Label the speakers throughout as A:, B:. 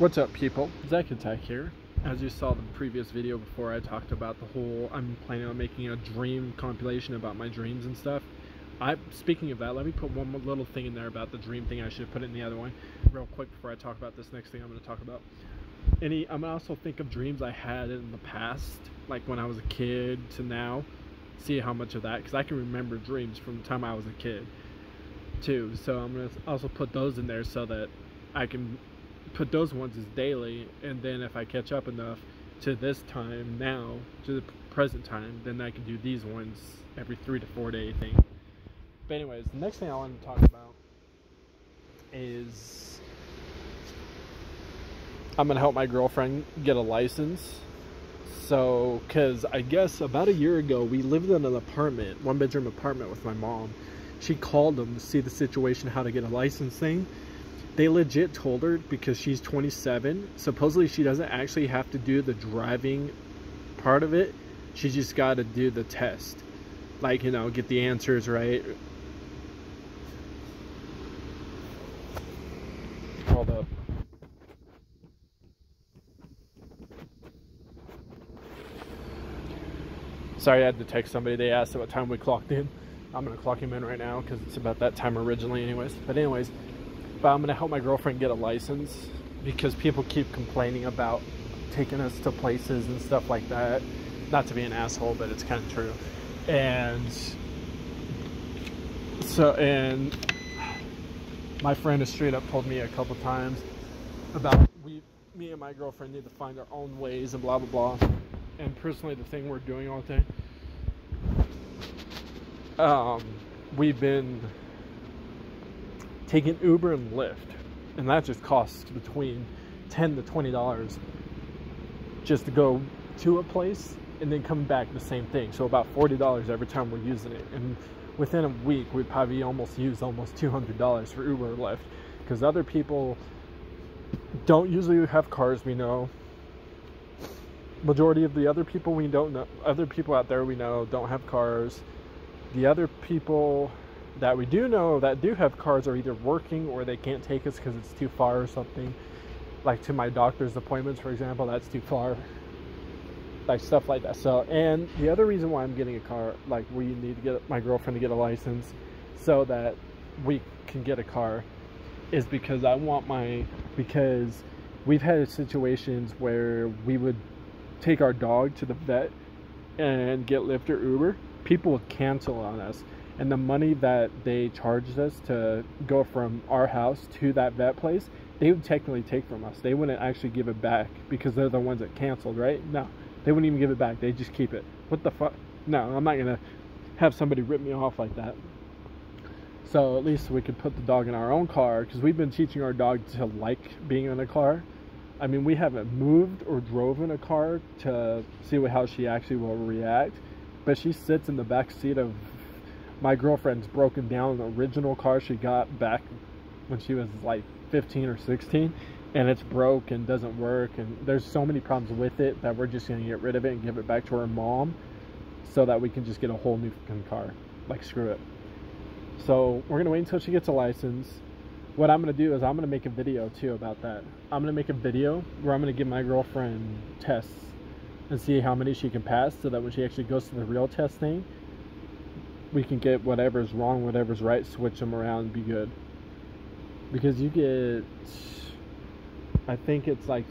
A: What's up, people? Zach Attack here. As you saw the previous video before, I talked about the whole I'm planning on making a dream compilation about my dreams and stuff. Speaking of that, let me put one more little thing in there about the dream thing. I should put it in the other one real quick before I talk about this next thing I'm going to talk about. I'm going to also think of dreams I had in the past, like when I was a kid to now. See how much of that, because I can remember dreams from the time I was a kid too. So I'm going to also put those in there so that I can put those ones as daily, and then if I catch up enough to this time now, to the present time, then I can do these ones every 3 to 4 day thing. But anyways, the next thing I want to talk about is I'm going to help my girlfriend get a license. So, because I guess about a year ago, we lived in an apartment, 1-bedroom apartment with my mom. She called them to see the situation, how to get a license thing. They legit told her, because she's 27, supposedly she doesn't actually have to do the driving part of it. She just got to do the test. Like, you know, get the answers right. Hold up. Sorry, I had to text somebody. They asked at what time we clocked in. I'm going to clock him in right now because it's about that time originally anyways. But I'm going to help my girlfriend get a license because people keep complaining about taking us to places and stuff like that. Not to be an asshole, but it's kind of true. And my friend has straight up told me a couple times about me and my girlfriend need to find our own ways and blah, blah, blah. And personally, the thing we're doing all the time, we've been taking Uber and Lyft, and that just costs between $10 to $20 just to go to a place and then come back the same thing. So about $40 every time we're using it, and within a week we probably used almost $200 for Uber or Lyft, because other people don't usually have cars. We know majority of the other people we don't know, other people out there we know don't have cars. The other people that we do know that do have cars are either working or they can't take us because it's too far or something. Like to my doctor's appointments, for example, that's too far. Like stuff like that. So, and the other reason why I'm getting a car, like we need to get my girlfriend to get a license so that we can get a car, is because because we've had situations where we would take our dog to the vet and get Lyft or Uber. People would cancel on us, and the money that they charged us to go from our house to that vet place, they would technically take from us. They wouldn't actually give it back because they're the ones that canceled, right? No, they wouldn't even give it back. They just keep it. What the fuck? No, I'm not gonna have somebody rip me off like that. So at least we could put the dog in our own car, because we've been teaching our dog to like being in a car. I mean, we haven't moved or drove in a car to see how she actually will react, but she sits in the back seat of my girlfriend's broken down original car she got back when she was like 15 or 16, and it's broke and doesn't work, and there's so many problems with it that we're just going to get rid of it and give it back to her mom so that we can just get a whole new fucking car. Like, screw it. So we're going to wait until she gets a license. What I'm going to do is I'm going to make a video too about that. I'm going to make a video where I'm going to give my girlfriend tests and see how many she can pass, so that when she actually goes to the real test thing, we can get whatever's wrong, whatever's right, switch them around and be good. Because you get, I think it's like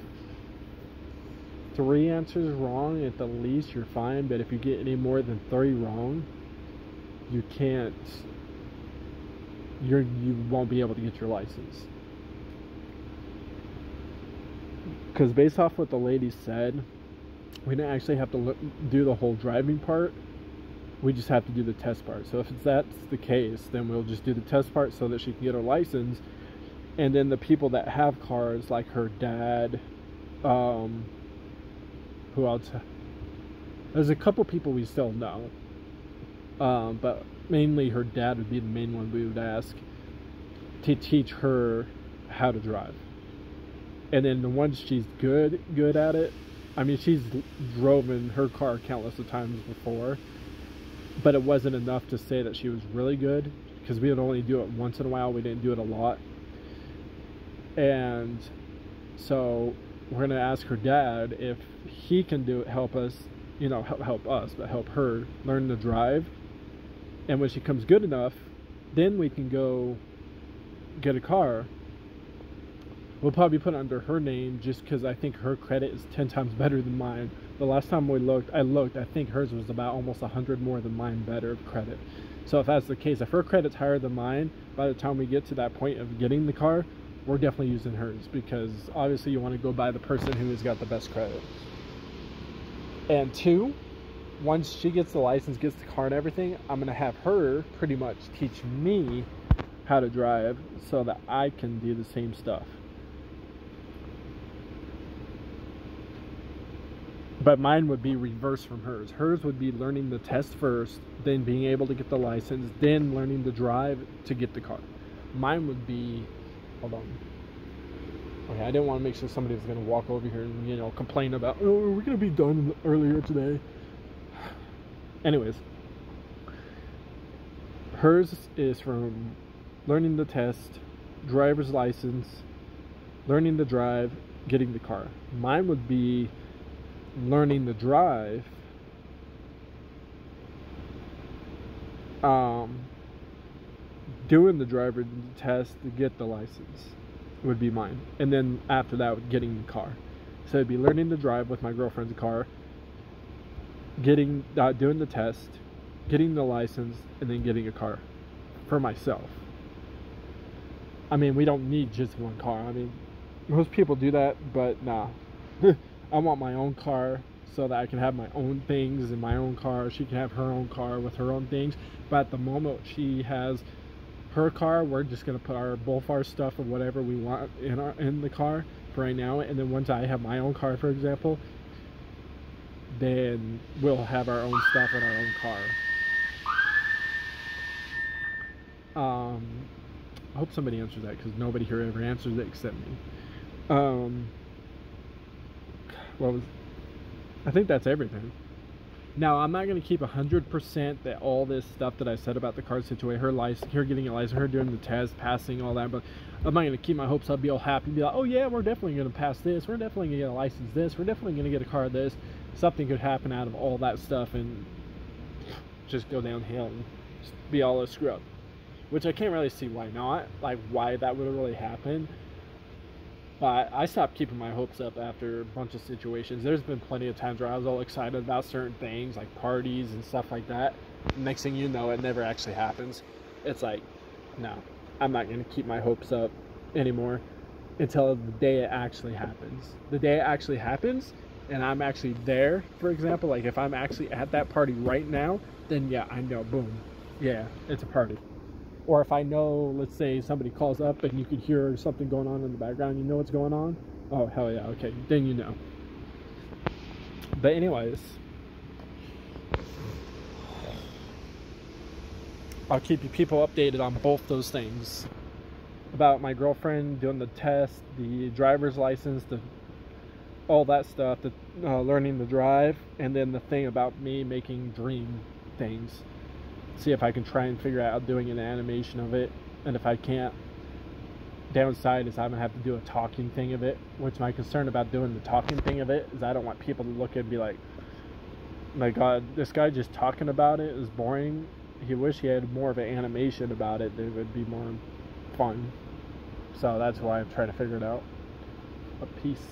A: 3 answers wrong at the least, you're fine. But if you get any more than 3 wrong, you can't, you won't be able to get your license. Because based off what the lady said, we don't actually have to do the whole driving part. We just have to do the test part. So if that's the case, then we'll just do the test part so that she can get her license. And then the people that have cars, like her dad, who else? There's a couple people we still know, but mainly her dad would be the main one we would ask to teach her how to drive. And then the ones she's good at it, I mean, she's driven her car countless of times before, but it wasn't enough to say that she was really good, because we would only do it once in a while. We didn't do it a lot. And So we're gonna ask her dad if he can help us, help us, but help her learn to drive. And when she comes good enough, then we can go get a car. We'll probably put it under her name just because I think her credit is 10 times better than mine. The last time I think hers was about almost 100 more than mine better of credit. So if that's the case, if her credit's higher than mine, by the time we get to that point of getting the car, we're definitely using hers, because obviously you want to go by the person who has got the best credit. And two, once she gets the license, gets the car and everything, I'm going to have her pretty much teach me how to drive so that I can do the same stuff. But mine would be reverse from hers. Hers would be learning the test first, then being able to get the license, then learning to drive to get the car. Mine would be, hold on. Okay, I didn't want to make sure somebody was going to walk over here and, complain about, oh, we're going to be done earlier today. Anyways, hers is from learning the test, driver's license, learning to drive, getting the car. Mine would be learning to drive, doing the driver's test to get the license would be mine, and then after that, getting the car. So it'd be learning to drive with my girlfriend's car, doing the test, getting the license, and then getting a car for myself. I mean, we don't need just one car. I mean, most people do that, but nah. I want my own car so that I can have my own things in my own car. She can have her own car with her own things. But at the moment she has her car, we're just gonna put both our stuff or whatever we want in the car for right now. And then once I have my own car, for example, then we'll have our own stuff in our own car. I hope somebody answers that, because nobody here ever answers it except me. I think that's everything. Now, I'm not going to keep 100% that all this stuff that I said about the car situation, her getting a license, her doing the test, passing, all that, but I'm not going to keep my hopes up, be all happy, be like, oh yeah, we're definitely going to pass this, we're definitely going to get a license this, we're definitely going to get a car this. Something could happen out of all that stuff and just go downhill and just be all a screw up. Which I can't really see why not, like why that would really happen. But I stopped keeping my hopes up after a bunch of situations. There's been plenty of times where I was all excited about certain things, like parties and stuff like that. Next thing you know, it never actually happens. It's like, no, I'm not going to keep my hopes up anymore until the day it actually happens. The day it actually happens, and I'm actually there, for example, like if I'm actually at that party right now, then yeah, I know, boom, yeah, it's a party. Or if I know, let's say somebody calls up and you could hear something going on in the background, you know what's going on? Oh, hell yeah, okay, then you know. But anyways, I'll keep you people updated on both those things. About my girlfriend doing the test, the driver's license, all that stuff, learning to drive, and then the thing about me making dream things. See if I can try and figure out doing an animation of it, and if I can't, downside is I'm gonna have to do a talking thing of it. Which my concern about doing the talking thing of it is I don't want people to look at it and be like, my god, this guy just talking about it is boring. He wish he had more of an animation about it, that would be more fun. So that's why I'm trying to figure it out. But peace.